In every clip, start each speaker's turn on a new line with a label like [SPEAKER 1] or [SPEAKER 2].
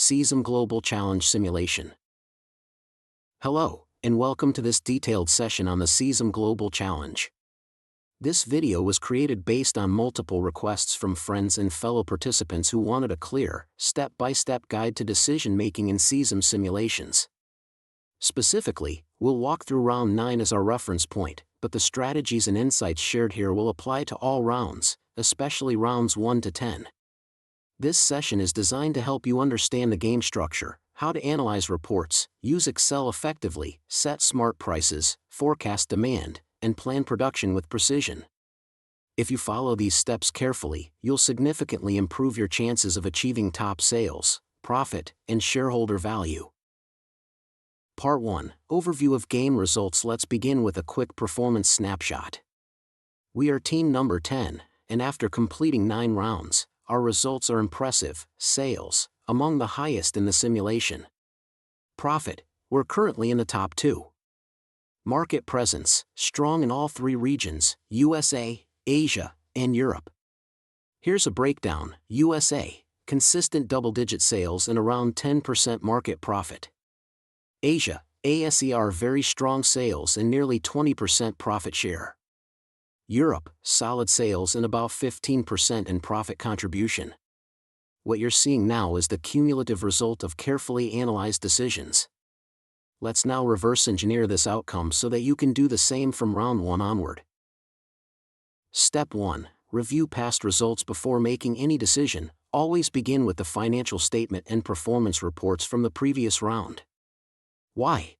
[SPEAKER 1] Cesim Global Challenge Simulation. Hello, and welcome to this detailed session on the Cesim Global Challenge. This video was created based on multiple requests from friends and fellow participants who wanted a clear, step-by-step guide to decision-making in Cesim simulations. Specifically, we'll walk through round 9 as our reference point, but the strategies and insights shared here will apply to all rounds, especially rounds 1 to 10. This session is designed to help you understand the game structure, how to analyze reports, use Excel effectively, set smart prices, forecast demand, and plan production with precision. If you follow these steps carefully, you'll significantly improve your chances of achieving top sales, profit, and shareholder value. Part 1. Overview of game results. Let's begin with a quick performance snapshot. We are team number 10, and after completing 9 rounds, our results are impressive. Sales, among the highest in the simulation. Profit, we're currently in the top 2. Market presence, strong in all 3 regions, USA, Asia, and Europe. Here's a breakdown. USA, consistent double-digit sales and around 10% market profit. Asia, ASER, very strong sales and nearly 20% profit share. Europe, solid sales and about 15% in profit contribution. What you're seeing now is the cumulative result of carefully analyzed decisions. Let's now reverse engineer this outcome so that you can do the same from round 1 onward. Step 1. Review past results before making any decision. Always begin with the financial statement and performance reports from the previous round. Why?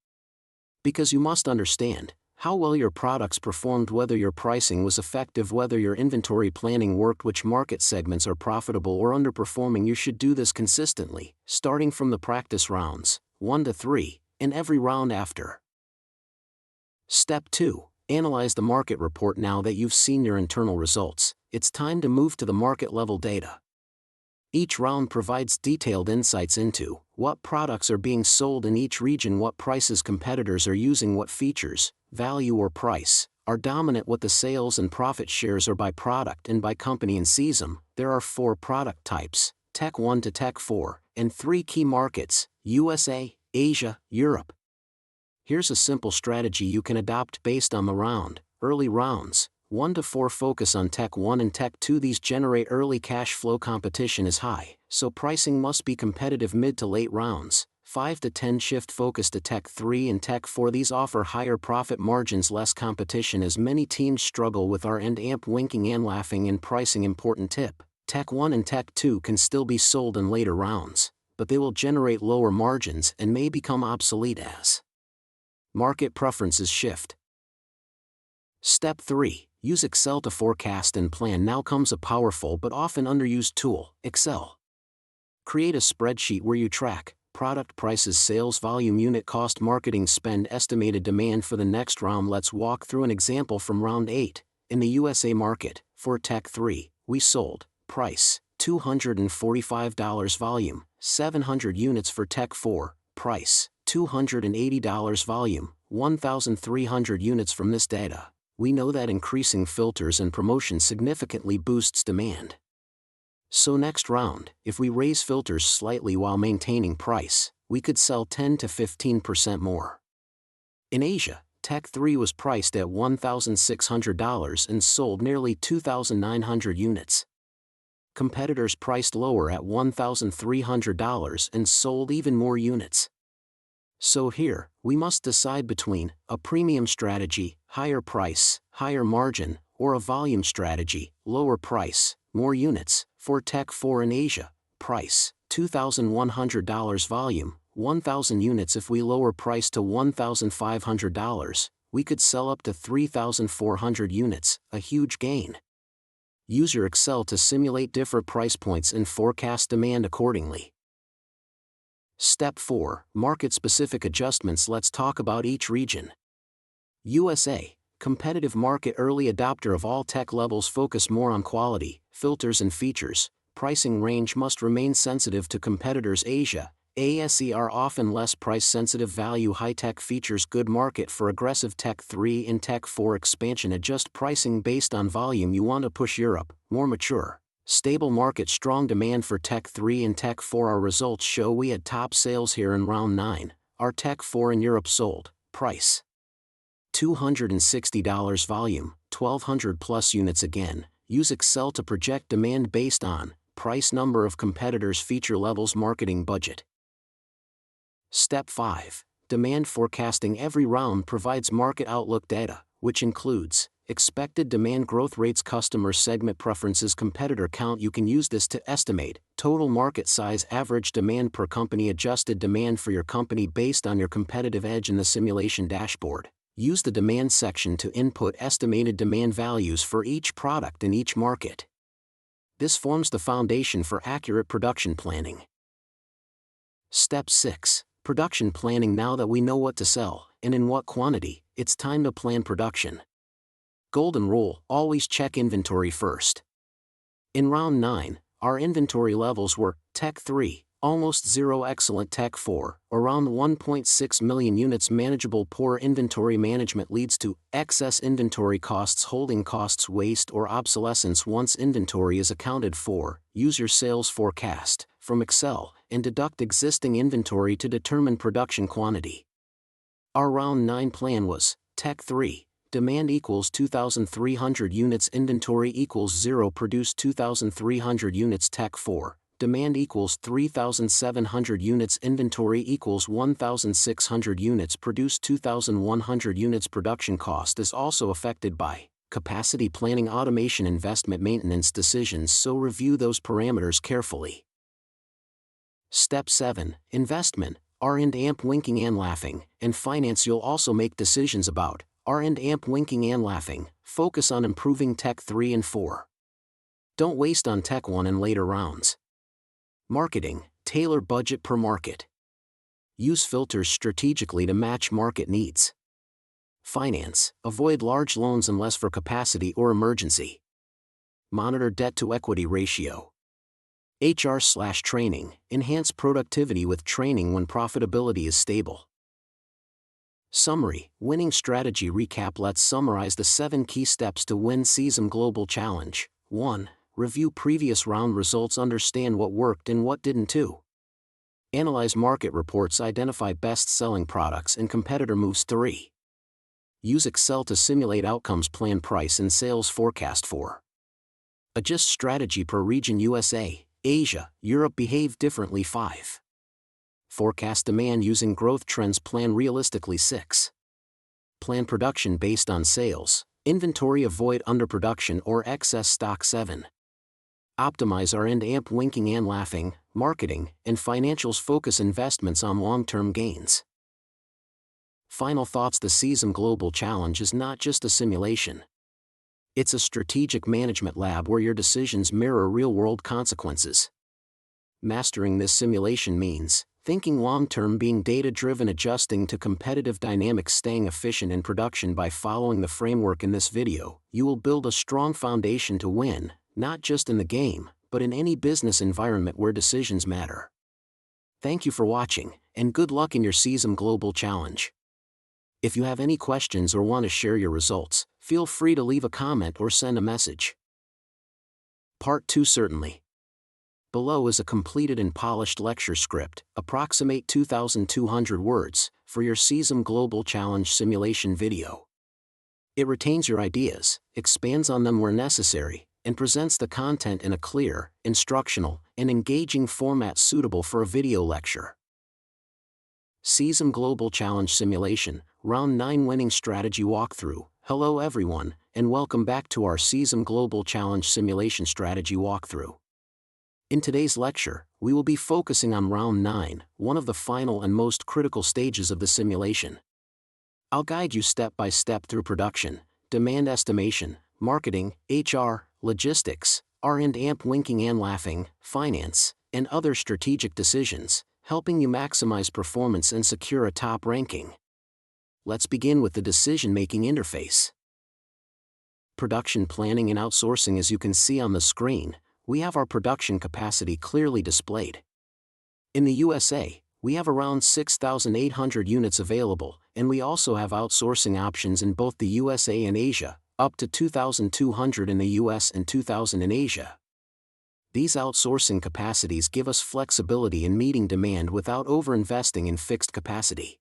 [SPEAKER 1] Because you must understand how well your products performed, whether your pricing was effective, whether your inventory planning worked, which market segments are profitable or underperforming. You should do this consistently, starting from the practice rounds, 1 to 3, and every round after. Step 2. Analyze the market report. Now that you've seen your internal results, it's time to move to the market level data. Each round provides detailed insights into what products are being sold in each region, what prices competitors are using, what features, value or price, are dominant, what the sales and profit shares are by product and by company. In Cesim, there are 4 product types, Tech 1 to Tech 4, and 3 key markets, USA, Asia, Europe. Here's a simple strategy you can adopt based on the round. Early rounds, 1 to 4, focus on Tech 1 and Tech 2. These generate early cash flow. Competition is high, so pricing must be competitive. Mid to late rounds, 5 to 10, shift focus to Tech 3 and Tech 4. These offer higher profit margins, less competition as many teams struggle with R&D amp winking and laughing in pricing. Important tip: Tech 1 and Tech 2 can still be sold in later rounds, but they will generate lower margins and may become obsolete as market preferences shift. Step 3. Use Excel to forecast and plan. Now comes a powerful but often underused tool, Excel. Create a spreadsheet where you track product prices, sales volume, unit cost, marketing spend, estimated demand for the next round. Let's walk through an example from round 8. In the USA market, for Tech 3, we sold, price, $245, volume, 700 units. For Tech 4, price, $280, volume, 1,300 units. From this data, we know that increasing filters and promotions significantly boosts demand. So next round, if we raise filters slightly while maintaining price, we could sell 10 to 15% more. In Asia, Tech 3 was priced at $1,600 and sold nearly 2,900 units. Competitors priced lower at $1,300 and sold even more units. So here, we must decide between a premium strategy, higher price, higher margin, or a volume strategy, lower price, more units. For Tech 4 in Asia, price, $2,100, volume, 1,000 units. If we lower price to $1,500, we could sell up to 3,400 units, a huge gain. Use your Excel to simulate different price points and forecast demand accordingly. Step 4. Market-specific adjustments. Let's talk about each region. USA, competitive market, early adopter of all tech levels, focus more on quality, filters and features. Pricing range must remain sensitive to competitors. Asia, ASER, often less price-sensitive, value high-tech features. Good market for aggressive Tech 3 and Tech 4 expansion. Adjust pricing based on volume. You want to push Europe, more mature, Stable market, strong demand for Tech 3 and Tech 4. Our results show we had top sales here in round 9. Our Tech 4 in Europe sold, price $260, volume 1,200 plus units. Again, use Excel to project demand based on price, number of competitors, feature levels, marketing budget. Step 5. Demand forecasting. Every round provides market outlook data, which includes expected demand growth rates, customer segment preferences, competitor count. You can use this to estimate total market size, average demand per company, adjusted demand for your company based on your competitive edge. In the simulation dashboard, use the demand section to input estimated demand values for each product in each market. This forms the foundation for accurate production planning. Step 6. Production planning. Now that we know what to sell and in what quantity, it's time to plan production. Golden rule: always check inventory first. In round 9, our inventory levels were Tech 3, almost zero; excellent Tech 4, around 1.6 million units; manageable. Poor inventory management leads to excess inventory costs, holding costs, waste, or obsolescence. Once inventory is accounted for, use your sales forecast from Excel and deduct existing inventory to determine production quantity. Our round 9 plan was Tech 3, demand equals 2,300 units, inventory equals 0, produce 2,300 units. Tech 4, demand equals 3,700 units, inventory equals 1,600 units, produce 2,100 units. Production cost is also affected by capacity planning, automation, investment, maintenance decisions, so review those parameters carefully. Step 7. Investment, R&D, winking and laughing, and finance. You'll also make decisions about R&D, winking and laughing. Focus on improving Tech 3 and 4. Don't waste on Tech 1 in later rounds. Marketing, tailor budget per market. Use filters strategically to match market needs. Finance, avoid large loans unless for capacity or emergency. Monitor debt-to-equity ratio. HR/training, enhance productivity with training when profitability is stable. Summary, winning strategy recap. Let's summarize the 7 key steps to win Cesim Global Challenge. 1. Review previous round results, understand what worked and what didn't. 2. Analyze market reports, identify best-selling products and competitor moves. 3. Use Excel to simulate outcomes, plan price and sales forecast. 4. Adjust strategy per region, USA, Asia, Europe behave differently. 5. Forecast demand using growth trends, plan realistically. 6. Plan production based on sales, inventory, avoid underproduction or excess stock. 7. Optimize R&D, winking and laughing, marketing, and financials, focus investments on long-term gains. Final thoughts: the Cesim Global Challenge is not just a simulation. It's a strategic management lab where your decisions mirror real-world consequences. Mastering this simulation means thinking long-term, being data-driven, adjusting to competitive dynamics, staying efficient in production. By following the framework in this video, you will build a strong foundation to win, not just in the game, but in any business environment where decisions matter. Thank you for watching, and good luck in your Cesim Global Challenge. If you have any questions or want to share your results, feel free to leave a comment or send a message. Part 2. Certainly. Below is a completed and polished lecture script, approximate 2,200 words, for your Cesim Global Challenge simulation video. It retains your ideas, expands on them where necessary, and presents the content in a clear, instructional, and engaging format suitable for a video lecture. Cesim Global Challenge Simulation, Round 9 Winning Strategy Walkthrough. Hello everyone, and welcome back to our Cesim Global Challenge Simulation Strategy Walkthrough. In today's lecture, we will be focusing on Round 9, one of the final and most critical stages of the simulation. I'll guide you step by step through production, demand estimation, marketing, HR, logistics, R&D, winking and laughing, finance, and other strategic decisions, helping you maximize performance and secure a top ranking. Let's begin with the decision-making interface. Production planning and outsourcing. As you can see on the screen, we have our production capacity clearly displayed. In the USA, we have around 6,800 units available, and we also have outsourcing options in both the USA and Asia, up to 2,200 in the US and 2,000 in Asia. These outsourcing capacities give us flexibility in meeting demand without overinvesting in fixed capacity.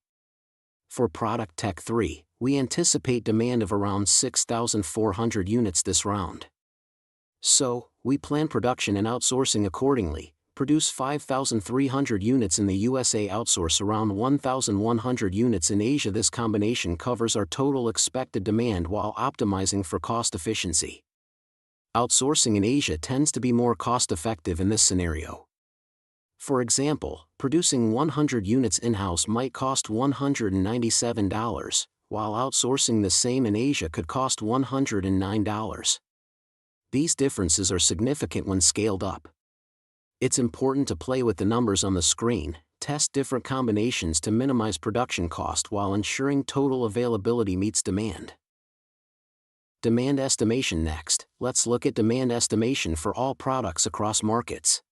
[SPEAKER 1] For Product Tech 3, we anticipate demand of around 6,400 units this round. So, we plan production and outsourcing accordingly, produce 5,300 units in the USA, outsource around 1,100 units in Asia. This combination covers our total expected demand while optimizing for cost efficiency. Outsourcing in Asia tends to be more cost-effective in this scenario. For example, producing 100 units in-house might cost $197, while outsourcing the same in Asia could cost $109. These differences are significant when scaled up. It's important to play with the numbers on the screen, test different combinations to minimize production cost while ensuring total availability meets demand. Demand estimation. Next, let's look at demand estimation for all products across markets.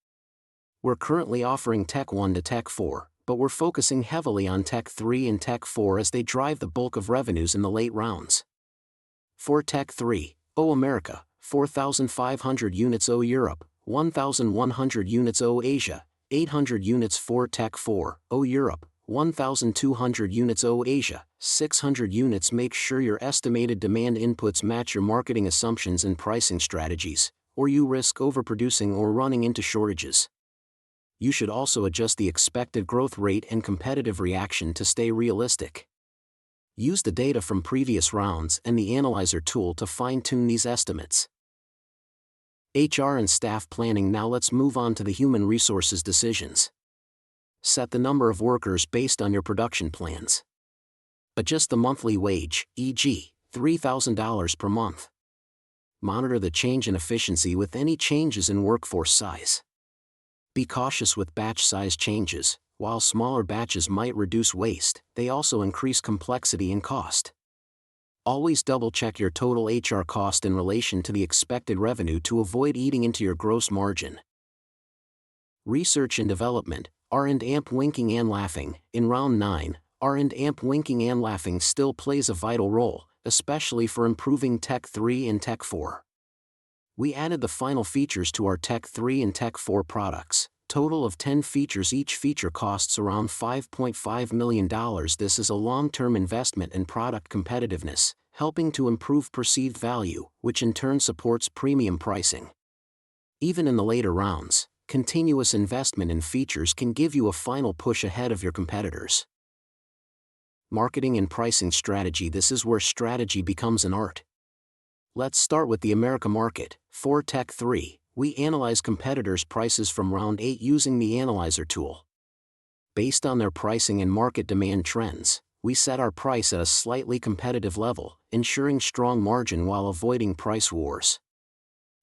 [SPEAKER 1] We're currently offering Tech 1 to Tech 4, but we're focusing heavily on Tech 3 and Tech 4 as they drive the bulk of revenues in the late rounds. For Tech 3, America, 4,500 units. Europe, 1,100 units. Asia, 800 units. For Tech 4, Europe, 1,200 units. Asia, 600 units. Make sure your estimated demand inputs match your marketing assumptions and pricing strategies, or you risk overproducing or running into shortages. You should also adjust the expected growth rate and competitive reaction to stay realistic. Use the data from previous rounds and the analyzer tool to fine-tune these estimates. HR and staff planning. Now let's move on to the human resources decisions. Set the number of workers based on your production plans. Adjust the monthly wage, e.g., $3,000 per month. Monitor the change in efficiency with any changes in workforce size. Be cautious with batch size changes. While smaller batches might reduce waste, they also increase complexity and cost. Always double-check your total HR cost in relation to the expected revenue to avoid eating into your gross margin. Research and development, R&D winking and laughing. In round 9, R&D winking and laughing still plays a vital role, especially for improving Tech 3 and Tech 4. We added the final features to our Tech 3 and Tech 4 products. Total of 10 features. Each feature costs around $5.5 million. This is a long-term investment in product competitiveness, helping to improve perceived value, which in turn supports premium pricing. Even in the later rounds, continuous investment in features can give you a final push ahead of your competitors. Marketing and pricing strategy. This is where strategy becomes an art. Let's start with the America market. For Tech 3, we analyze competitors' prices from round 8 using the analyzer tool. Based on their pricing and market demand trends, we set our price at a slightly competitive level, ensuring strong margin while avoiding price wars.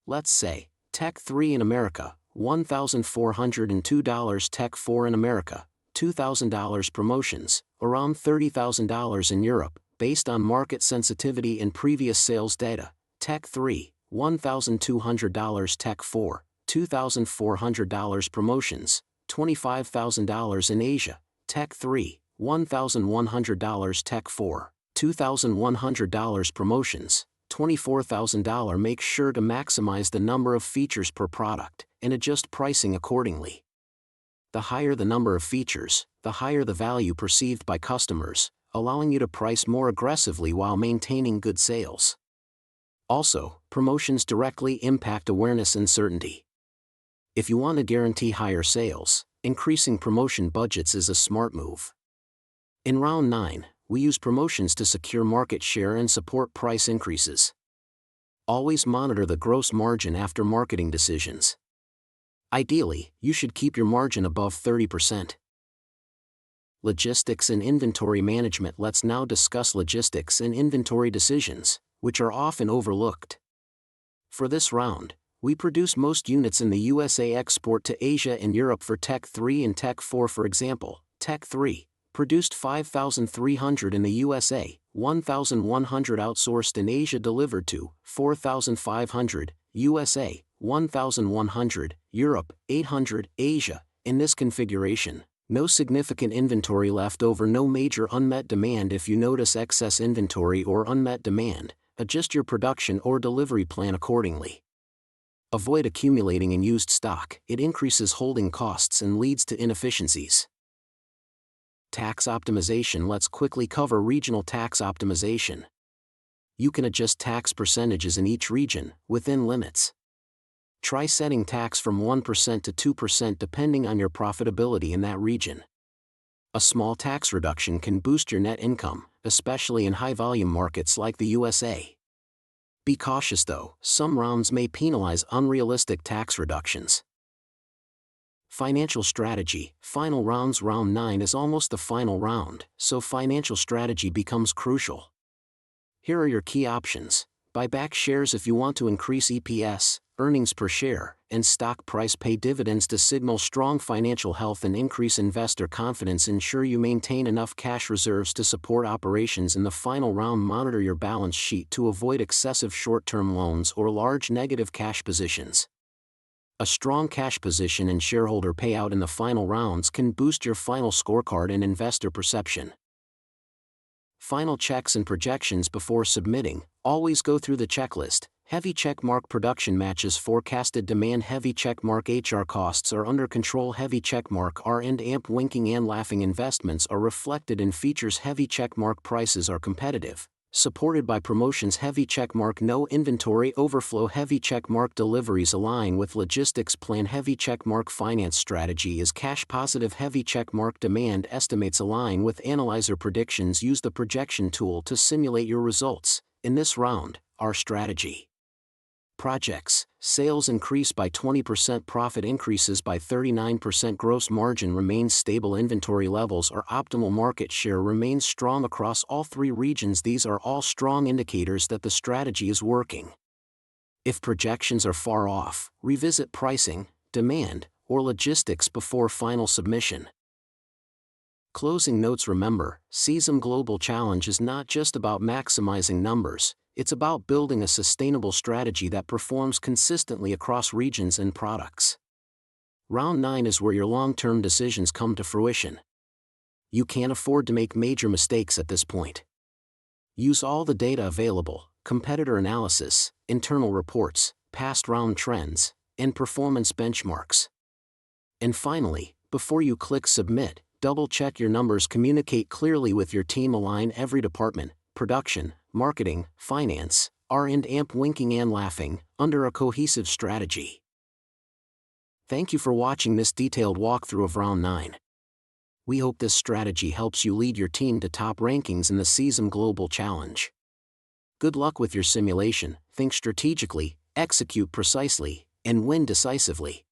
[SPEAKER 1] Let's say, Tech 3 in America, $1,402. Tech 4 in America, $2,000. Promotions, around $30,000 in Europe, based on market sensitivity and previous sales data. Tech 3, $1,200. Tech 4, $2,400. Promotions, $25,000 in Asia. Tech 3, $1,100. Tech 4, $2,100. Promotions, $24,000. Make sure to maximize the number of features per product and adjust pricing accordingly. The higher the number of features, the higher the value perceived by customers, allowing you to price more aggressively while maintaining good sales. Also, promotions directly impact awareness and certainty. If you want to guarantee higher sales, increasing promotion budgets is a smart move. In round 9, we use promotions to secure market share and support price increases. Always monitor the gross margin after marketing decisions. Ideally, you should keep your margin above 30%. Logistics and inventory management. Let's now discuss logistics and inventory decisions, which are often overlooked. For this round, we produce most units in the USA, export to Asia and Europe. For Tech 3 and Tech 4, for example, Tech 3 produced 5,300 in the USA, 1,100 outsourced in Asia, delivered to 4,500 USA, 1,100 Europe, 800 Asia. In this configuration, no significant inventory left over, no major unmet demand. If you notice excess inventory or unmet demand, adjust your production or delivery plan accordingly. Avoid accumulating in used stock, it increases holding costs and leads to inefficiencies. Tax optimization. Let's quickly cover regional tax optimization. You can adjust tax percentages in each region, within limits. Try setting tax from 1% to 2% depending on your profitability in that region. A small tax reduction can boost your net income, especially in high-volume markets like the USA. Be cautious though, some rounds may penalize unrealistic tax reductions. Financial strategy. Final rounds. Round 9 is almost the final round, so financial strategy becomes crucial. Here are your key options. Buy back shares if you want to increase EPS, earnings per share, and stock price. Pay dividends to signal strong financial health and increase investor confidence. Ensure you maintain enough cash reserves to support operations in the final round. Monitor your balance sheet to avoid excessive short-term loans or large negative cash positions. A strong cash position and shareholder payout in the final rounds can boost your final scorecard and investor perception. Final checks and projections before submitting. Always go through the checklist. Heavy checkmark. Production matches forecasted demand. Heavy checkmark. HR costs are under control. Heavy checkmark. R&AMP. Winking and laughing investments are reflected in features. Heavy checkmark. Prices are competitive, supported by promotions. Heavy checkmark. No inventory overflow. Heavy checkmark. Deliveries align with logistics plan. Heavy checkmark. Finance strategy is cash positive. Heavy checkmark. Demand estimates align with analyzer predictions. Use the projection tool to simulate your results. In this round, our strategy. Projects. Sales increase by 20%, profit increases by 39%, gross margin remains stable, inventory levels are optimal, market share remains strong across all 3 regions. These are all strong indicators that the strategy is working. If projections are far off, revisit pricing, demand, or logistics before final submission. Closing notes. Remember, Cesim Global Challenge is not just about maximizing numbers, it's about building a sustainable strategy that performs consistently across regions and products. Round 9 is where your long-term decisions come to fruition. You can't afford to make major mistakes at this point. Use all the data available, competitor analysis, internal reports, past round trends, and performance benchmarks. And finally, before you click submit, double-check your numbers, communicate clearly with your team, align every department, production, marketing, finance, R&AMP, winking and laughing, under a cohesive strategy. Thank you for watching this detailed walkthrough of Round 9. We hope this strategy helps you lead your team to top rankings in the Cesim Global Challenge. Good luck with your simulation, think strategically, execute precisely, and win decisively.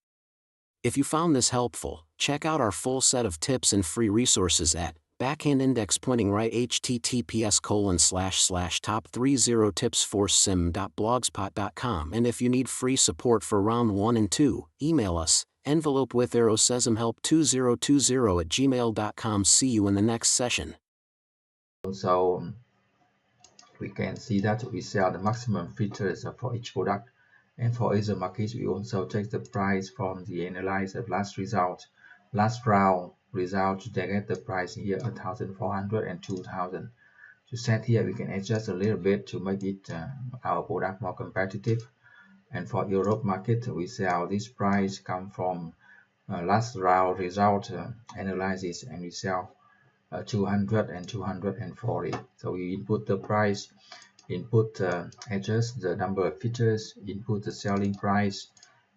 [SPEAKER 1] If you found this helpful, check out our full set of tips and free resources at backhand index pointing right https://top30tipsforcim.blogspot.com. And if you need free support for round 1 and 2, email us, envelope with arrow cesimhelp2020@gmail.com. See you in the next session.
[SPEAKER 2] So we can see that we sell the maximum features for each product, and for other markets we also take the price from the analyzer. Last round result, they get the price here 1,400 and 2,000. To set here we can adjust a little bit to make it our product more competitive. And for Europe market, we sell this price come from last round result analysis, and we sell 200 and 240. So we input the price, adjust the number of features, input the selling price,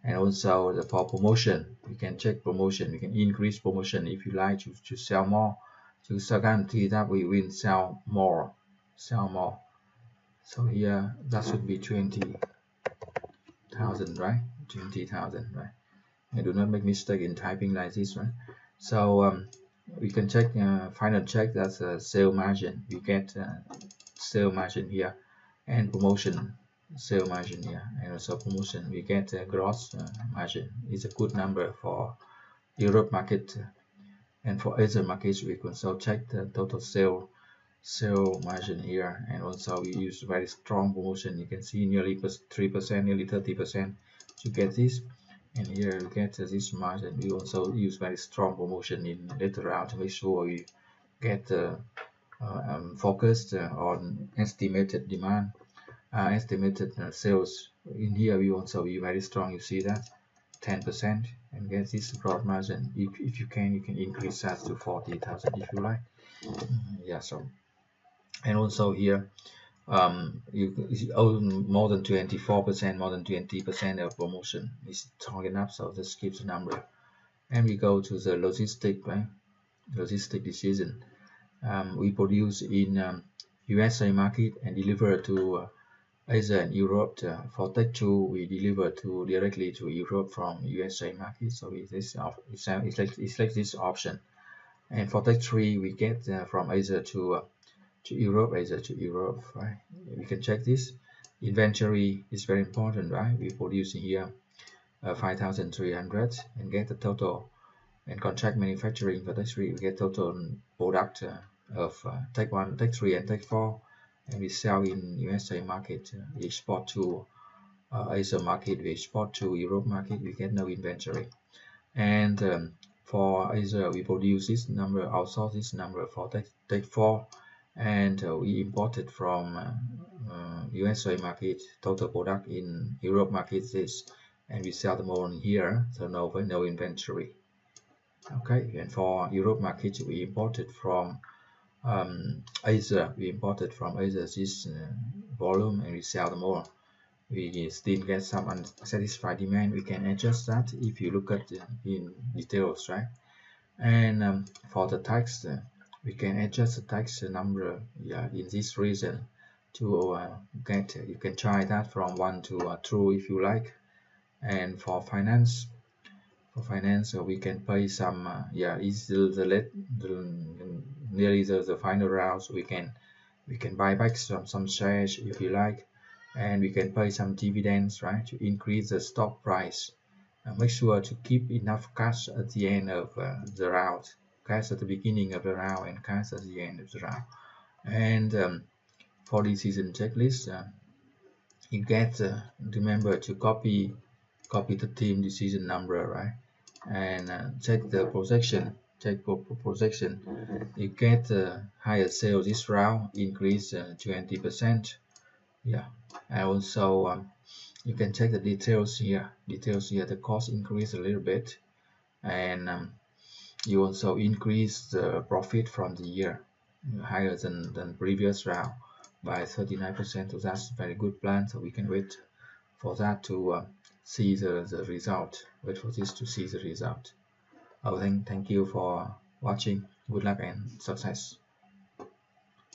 [SPEAKER 2] and also for promotion we can check promotion. We can increase promotion if you like to sell more, to guarantee that we will sell more. So here that should be 20,000, right? 20,000, right? And do not make mistake in typing like this, right? So we can check final check, that's a sale margin. We get sale margin here, and promotion sale margin here, and also promotion we get gross margin. Is a good number for Europe market. And for other markets we can also check the total sale margin here, and also we use very strong promotion. You can see nearly 3%, nearly 30% to get this. And here you get this margin. We also use very strong promotion in later round to make sure we get focused on estimated demand, estimated sales in here we also be very strong. You see that 10% and get this gross margin. If you can increase that to 40,000 if you like. Yeah, so and also here you own more than 24%, more than 20% of promotion is target up, so just keep the number. And we go to the logistic, right? Logistic decision. We produce in USA market and deliver to Asia and Europe. For Tech 2, we deliver to directly to Europe from USA market, so it's like this option. And for Tech 3, we get from Asia to Europe, Asia to Europe, right? We can check this. Inventory is very important, right? We produce here 5,300 and get the total. And contract manufacturing for Tech 3, we get total product of Tech 1, Tech 3, and Tech 4, and we sell in USA market. We export to Asia market, we export to Europe market. We get no inventory. And for Asia, we produce this number, outsource this number for Tech 4, and we imported from USA market. Total product in Europe market is, and we sell them all in here, so no inventory. Okay, and for Europe market, we imported from Asia. We imported from Asia this volume, and we sell them all. We still get some unsatisfied demand. We can adjust that if you look at in details, right? And for the tax, we can adjust the tax number, yeah, in this region to get. You can try that from 1 to true if you like. And for finance, we can pay some. Yeah, is the nearly the final round. So we can buy back some shares if you like, and we can pay some dividends, right, to increase the stock price. Make sure to keep enough cash at the end of the round, cash at the beginning of the round and cash at the end of the round. And for the season checklist, you get remember to copy the team decision number, right, and check the projection. You get higher sales this round, increase 20%. Yeah, and also you can check the details here. The cost increase a little bit, and you also increase the profit from the year higher than previous round by 39%. So that's a very good plan. So we can wait for that to see the result. Wait for this to see the result. Oh, thank you for watching. Good luck and success.